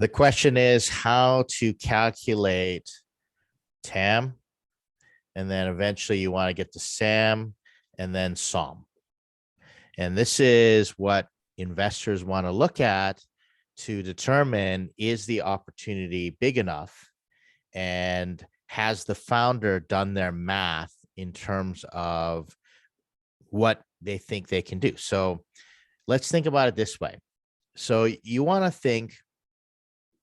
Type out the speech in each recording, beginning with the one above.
The question is how to calculate TAM, and then eventually you want to get to SAM and then SOM. And this is what investors want to look at to determine, is the opportunity big enough, and has the founder done their math in terms of what they think they can do. So let's think about it this way. So you want to think,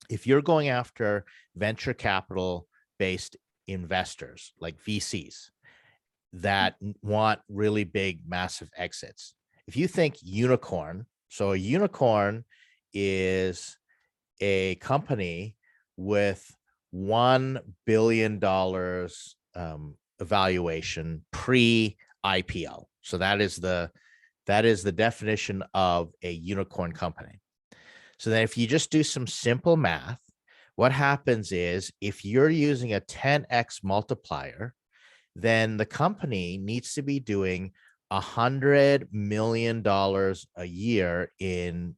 if you're going after venture capital based investors like VCs that want really big, massive exits, if you think unicorn, so a unicorn is a company with $1 billion evaluation pre-IPO. So that is the definition of a unicorn company. So then if you just do some simple math, what happens is, if you're using a 10x multiplier, then the company needs to be doing $100 million a year in,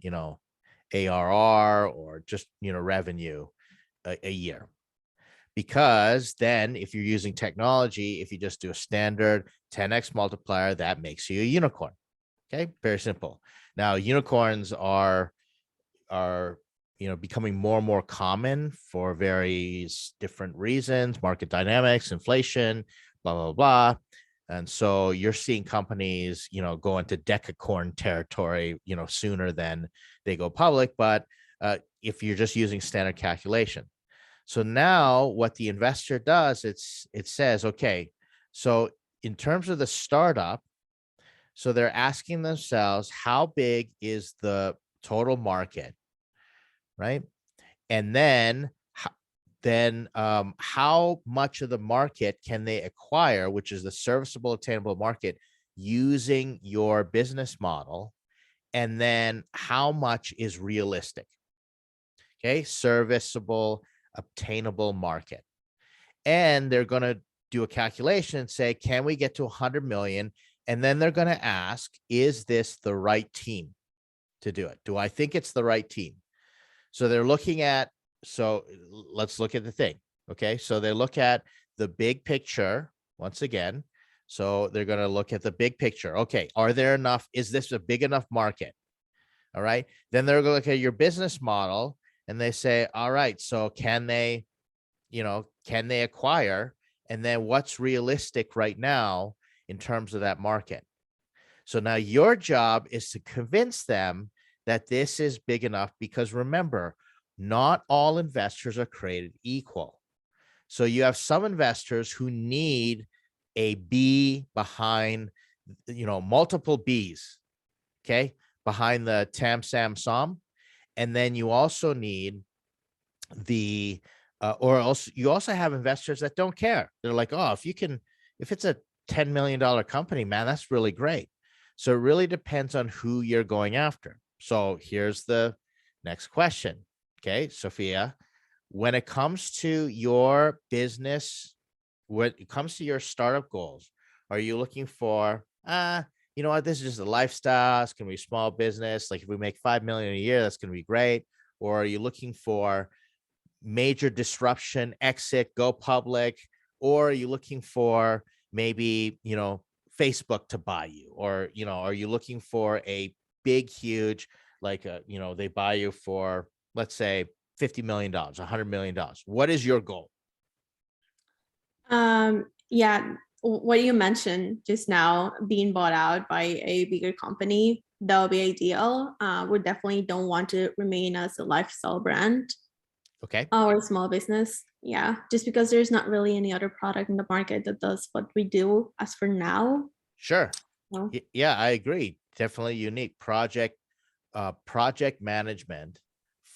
ARR, or just, revenue a year. Because then if you're using technology, if you just do a standard 10x multiplier, that makes you a unicorn. Okay, very simple. Now, unicorns are becoming more and more common for various different reasons: market dynamics, inflation, blah blah blah. And so you're seeing companies go into decacorn territory sooner than they go public. But if you're just using standard calculation, so now what the investor does, it says, okay, so in terms of the startup, so they're asking themselves, how big is the total market, right? And then how much of the market can they acquire, which is the serviceable attainable market, using your business model? And then how much is realistic? Okay, serviceable obtainable market. And they're going to do a calculation and say, can we get to 100 million? And then they're going to ask, is this the right team to do it? Do I think it's the right team? So they're looking at, so let's look at the thing. Okay, so they look at the big picture once again. So they're going to look at the big picture. Okay, are there enough? Is this a big enough market? All right. Then they're going to look at your business model and they say, all right, so can they acquire? And then what's realistic right now in terms of that market? So now your job is to convince them that this is big enough, because remember, not all investors are created equal. So you have some investors who need a B behind, multiple Bs, okay, behind the TAM, SAM, SOM. And then you also need the, you also have investors that don't care. They're like, oh, if it's a $10 million company, man, that's really great. So it really depends on who you're going after. So here's the next question. Okay, Sophia, when it comes to your business, when it comes to your startup goals, are you looking for, you know what, this is just a lifestyle, it's going to be a small business, like if we make 5 million a year, that's going to be great? Or are you looking for major disruption, exit, go public? Or are you looking for maybe, Facebook to buy you? Or, are you looking for a big, huge, like, they buy you for, let's say, $50 million, $100 million? What is your goal? Yeah, what you mentioned just now, being bought out by a bigger company, that would be ideal. We definitely don't want to remain as a lifestyle brand. Okay. Or a small business. Yeah, just because there's not really any other product in the market that does what we do as for now. Sure. No. Yeah, I agree. Definitely unique project management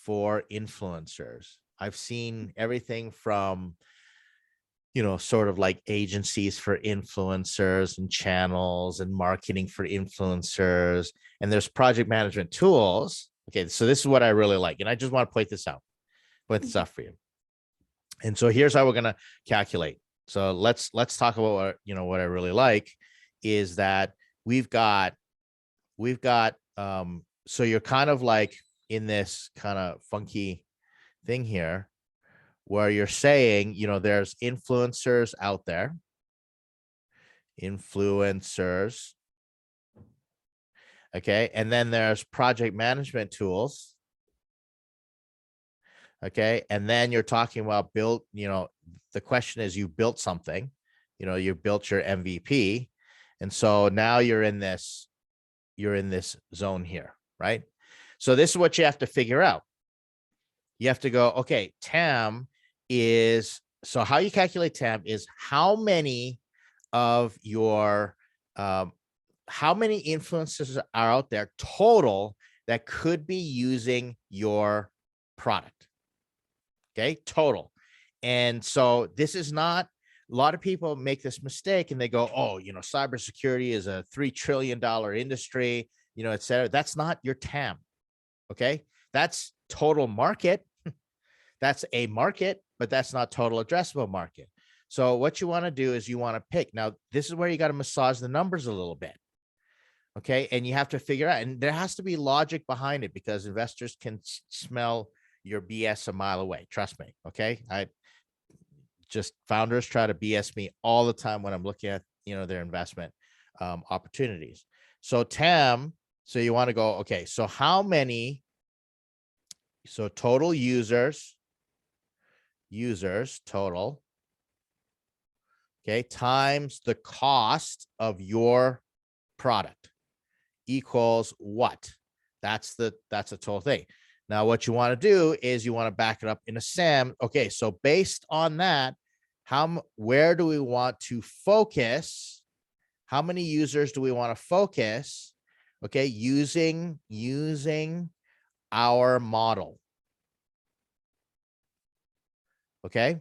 for influencers. I've seen everything from, sort of like agencies for influencers and channels and marketing for influencers. And there's project management tools. Okay, so this is what I really like. And I just want to point this out for you. And so here's how we're going to calculate. So let's talk about what I really like is that we've got so you're kind of like in this kind of funky thing here where you're saying, there's influencers out there, influencers. Okay. And then there's project management tools. Okay. And then you're talking about the question is you built something, you built your MVP. And so now you're in this zone here, right? So this is what you have to figure out. You have to go, okay, TAM is, so how you calculate TAM is how many of your, how many influencers are out there total that could be using your product. Okay, total. And so this is not, a lot of people make this mistake and they go, oh, cybersecurity is a $3 trillion industry, et cetera. That's not your TAM. Okay, that's total market. That's a market, but that's not total addressable market. So what you want to do is you want to pick. Now, this is where you got to massage the numbers a little bit. Okay. And you have to figure out, and there has to be logic behind it because investors can smell your BS a mile away. Trust me. Okay. Founders try to BS me all the time when I'm looking at, their investment opportunities. So TAM, so you want to go, okay, so how many, so total users total, okay, times the cost of your product equals what? That's a total thing. Now, what you want to do is you want to back it up in a SAM. Okay, so based on that, where do we want to focus? How many users do we want to focus? Okay, using our model. Okay.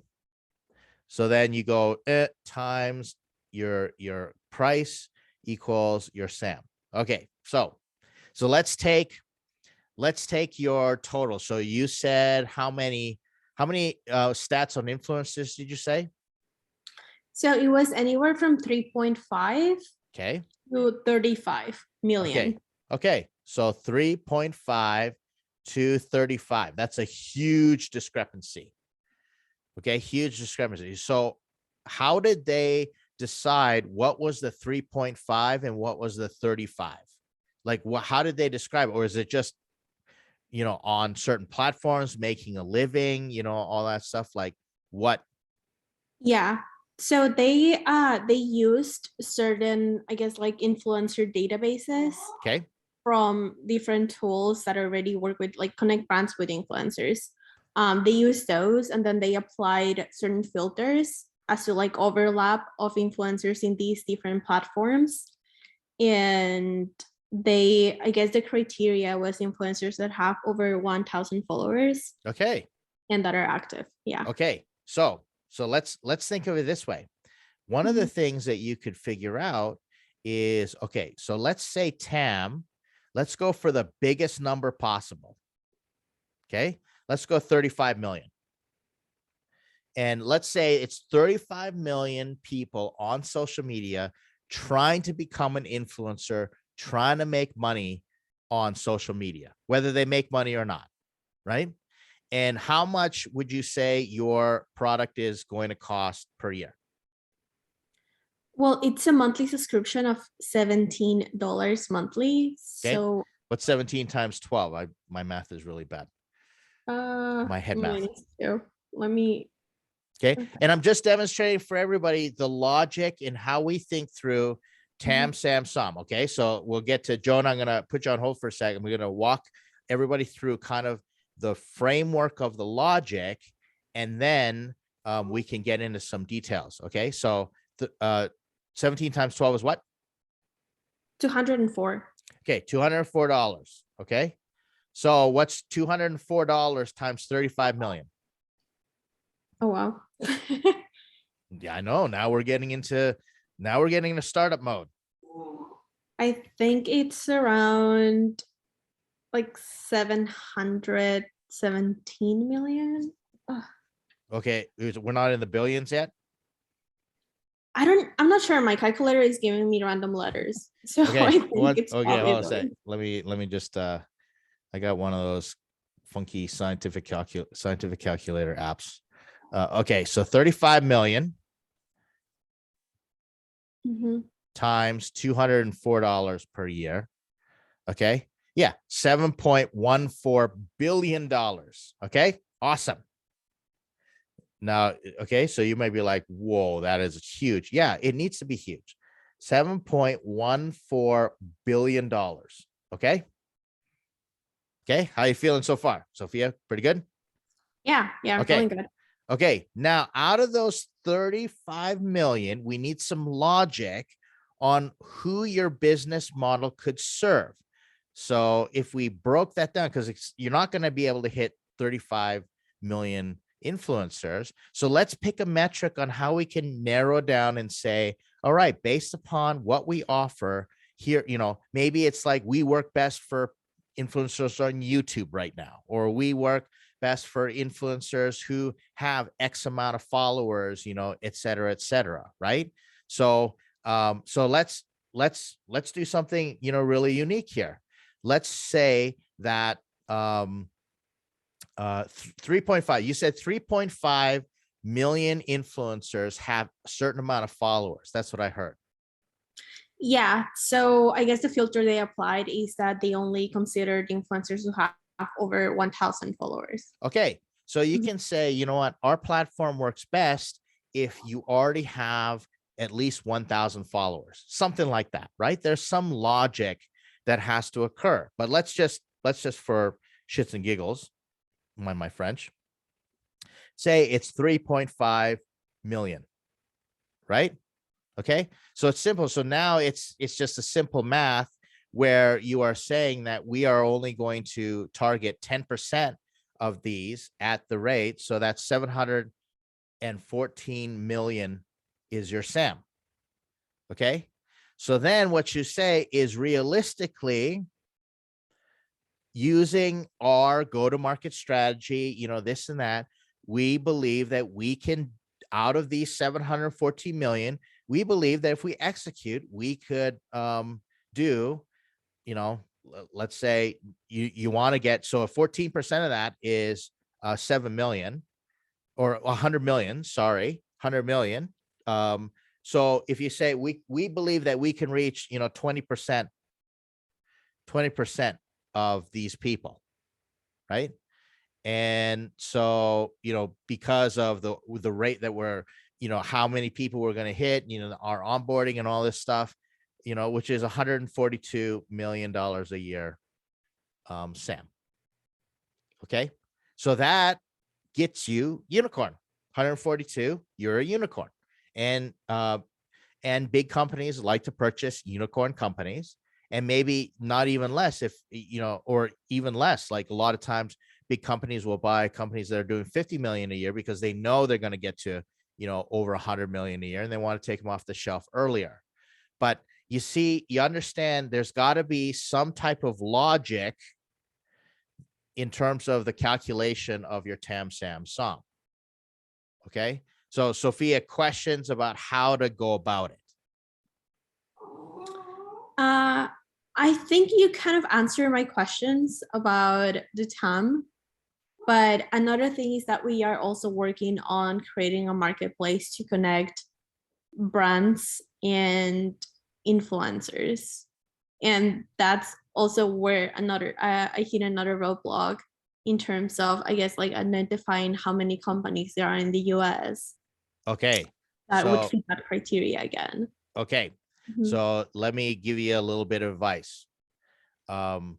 So then you go times your price equals your SAM. Okay. So let's take your total. So you said how many stats on influencers did you say? So it was anywhere from 3.5 Okay. to 35 million. Okay. So 3.5 to 35. That's a huge discrepancy. Okay, huge discrepancy. So how did they decide what was the 3.5 and what was the 35? Like, how did they describe it? Or is it just, on certain platforms, making a living, all that stuff? Like what? Yeah. So they used certain, I guess, like influencer databases. Okay. From different tools that already work with, like, connect brands with influencers. They use those and then they applied certain filters as to like overlap of influencers in these different platforms. And I guess the criteria was influencers that have over 1,000 followers. Okay. And that are active. Yeah. Okay. So let's think of it this way. One of the things that you could figure out is, okay, so let's say TAM, let's go for the biggest number possible. Okay. Let's go 35 million. And let's say it's 35 million people on social media trying to become an influencer, trying to make money on social media, whether they make money or not. Right. And how much would you say your product is going to cost per year? Well, it's a monthly subscription of $17 monthly. Okay. So what's 17 times 12? My math is really bad. My head math. Let me. Okay. And I'm just demonstrating for everybody the logic and how we think through TAM, SAM, SOM. Okay. So we'll get to Joan. I'm going to put you on hold for a second. We're going to walk everybody through kind of the framework of the logic, and then we can get into some details. Okay. So 17 times 12 is what? 204. Okay. $204. Okay. So what's $204 times 35 million? Oh, wow. Yeah, I know. Now we're getting into startup mode. I think it's around like 717 million. Ugh. Okay. We're not in the billions yet. I'm not sure. My calculator is giving me random letters. So Okay. I think it's Okay. Hold on a probably sec. Let me just, I got one of those funky scientific calculator apps. Okay, so 35 million times $204 per year. Okay. Yeah. $7.14 billion. Okay. Awesome. Now, okay. So you might be like, whoa, that is huge. Yeah, it needs to be huge. $7.14 billion. Okay. Okay. How you feeling so far, Sophia? Pretty good? Yeah. Yeah. I'm Okay. feeling good. Okay. Now, out of those 35 million, we need some logic on who your business model could serve. So if we broke that down, because you're not going to be able to hit 35 million influencers. So let's pick a metric on how we can narrow down and say, all right, based upon what we offer here, maybe it's like we work best for influencers on YouTube right now, or we work best for influencers who have X amount of followers, et cetera, right? So, so let's do something, really unique here. Let's say that 3.5, you said 3.5 million influencers have a certain amount of followers. That's what I heard. Yeah. So I guess the filter they applied is that they only considered influencers who have over 1,000 followers. Okay. So you can say, you know what, our platform works best if you already have at least 1,000 followers, something like that, right? There's some logic that has to occur, but let's just for shits and giggles, mind my French, say it's 3.5 million, right? Okay. So it's simple. So now it's just a simple math where you are saying that we are only going to target 10% of these at the rate. So that's 714 million is your SAM. Okay. So then what you say is realistically, using our go-to-market strategy, this and that, we believe that we can, out of these 714 million, we believe that if we execute, we could do, let's say you want to get, so 14% of that is 7 million or 100 million, sorry, 100 million. So if you say we believe that we can reach, 20% of these people, right? And so, because of the rate that we're, how many people we're going to hit, our onboarding and all this stuff, which is $142 million a year, SAM. Okay. So that gets you unicorn, 142, you're a unicorn. And big companies like to purchase unicorn companies, and maybe not even less if, or even less, like a lot of times big companies will buy companies that are doing 50 million a year because they know they're going to get to, over 100 million a year, and they want to take them off the shelf earlier. But you see, you understand there's got to be some type of logic in terms of the calculation of your TAM, SAM, SOM. Okay. So Sophia, questions about how to go about it? I think you kind of answered my questions about the TAM, but another thing is that we are also working on creating a marketplace to connect brands and influencers. And that's also where I hit another roadblock in terms of, I guess, like identifying how many companies there are in the US. Okay. That would fit that criteria again. Okay. So let me give you a little bit of advice. No.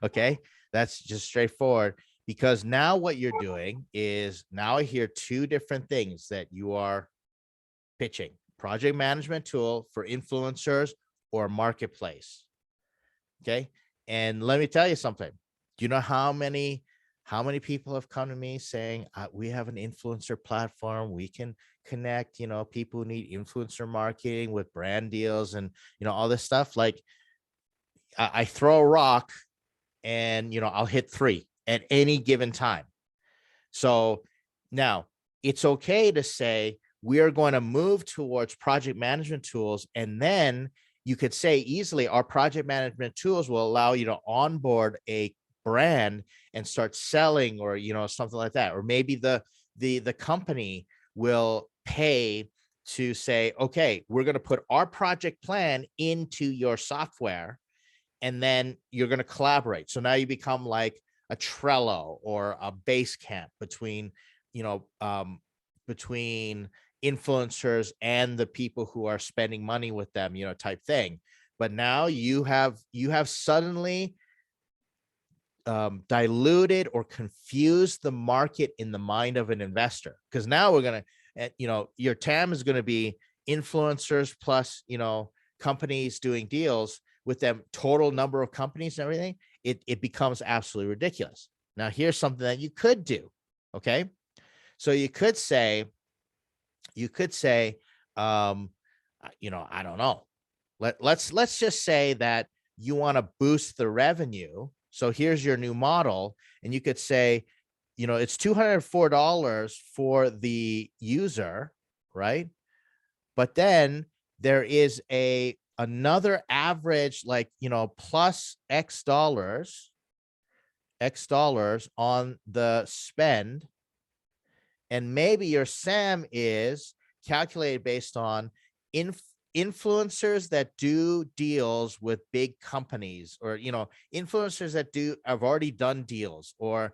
Okay. That's just straightforward, because now what you're doing is, now I hear two different things that you are pitching: project management tool for influencers or marketplace. Okay. And let me tell you something. Do you know how many people have come to me saying, we have an influencer platform, we can connect, people who need influencer marketing with brand deals and, all this stuff. Like, I throw a rock and, I'll hit 3 at any given time. So now it's okay to say we are going to move towards project management tools, and then you could say easily, our project management tools will allow you to onboard a brand and start selling, or, you know, something like that. Or maybe the company will pay to say, okay, we're going to put our project plan into your software, and then you're going to collaborate. So now you become like a Trello or a Basecamp between, you know, between influencers and the people who are spending money with them, you know, type thing. But now you have suddenly diluted or confused the market in the mind of an investor, because now we're going to, you know, your TAM is going to be influencers plus, you know, companies doing deals with them, total number of companies and everything. It becomes absolutely ridiculous. Now here's something that you could do. Okay, so you could say, you know, I don't know, let's just say that you want to boost the revenue. So here's your new model, and you could say, you know, it's $204 for the user, right? But then there is another average, like, you know, plus X dollars on the spend. And maybe your SAM is calculated based on influencers that do deals with big companies, or, you know, influencers that have already done deals, or,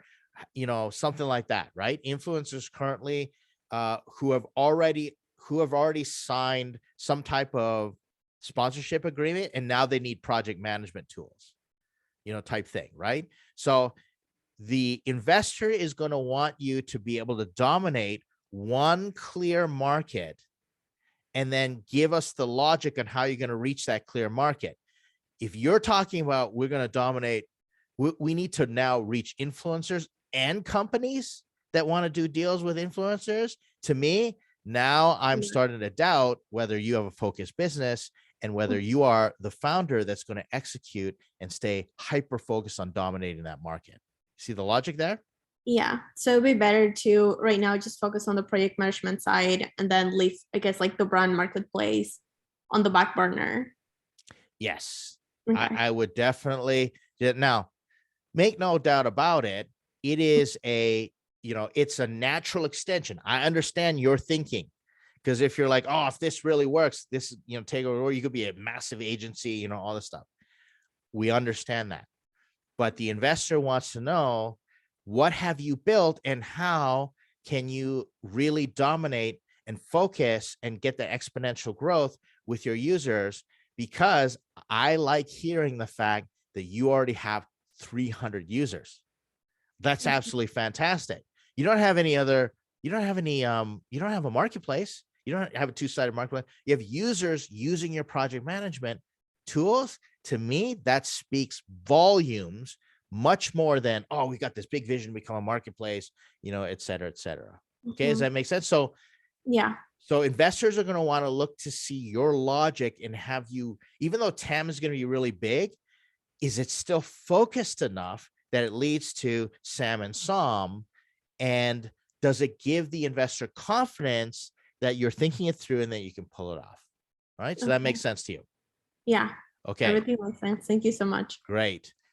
you know, something like that, right? Influencers currently who have already signed some type of sponsorship agreement, and now they need project management tools, you know, type thing, right? So the investor is going to want you to be able to dominate one clear market, and then give us the logic on how you're going to reach that clear market. If you're talking about we're going to dominate, we need to now reach influencers and companies that want to do deals with influencers. To me, now I'm starting to doubt whether you have a focused business and whether you are the founder that's going to execute and stay hyper focused on dominating that market. See the logic there? Yeah. So it'd be better to right now just focus on the project management side and then leave, I guess, like the brand marketplace on the back burner. Yes. Okay. I would definitely. Now, make no doubt about it, it is it's a natural extension. I understand your thinking, because if you're like, oh, if this really works, this, you know, take over, or you could be a massive agency, you know, all this stuff. We understand that. But the investor wants to know, what have you built and how can you really dominate and focus and get the exponential growth with your users? Because I like hearing the fact that you already have 300 users. That's absolutely fantastic. You don't have any, you don't have a marketplace. You don't have a two-sided marketplace. You have users using your project management tools. To me, that speaks volumes, much more than, oh, we got this big vision to become a marketplace, you know, et cetera, et cetera. Okay, does that make sense? So yeah. So investors are going to want to look to see your logic and have you, even though TAM is going to be really big, is it still focused enough that it leads to SAM and SOM? And does it give the investor confidence that you're thinking it through and that you can pull it off? All right. So that makes sense to you. Yeah. Okay, Everything makes sense. Thank you so much. great.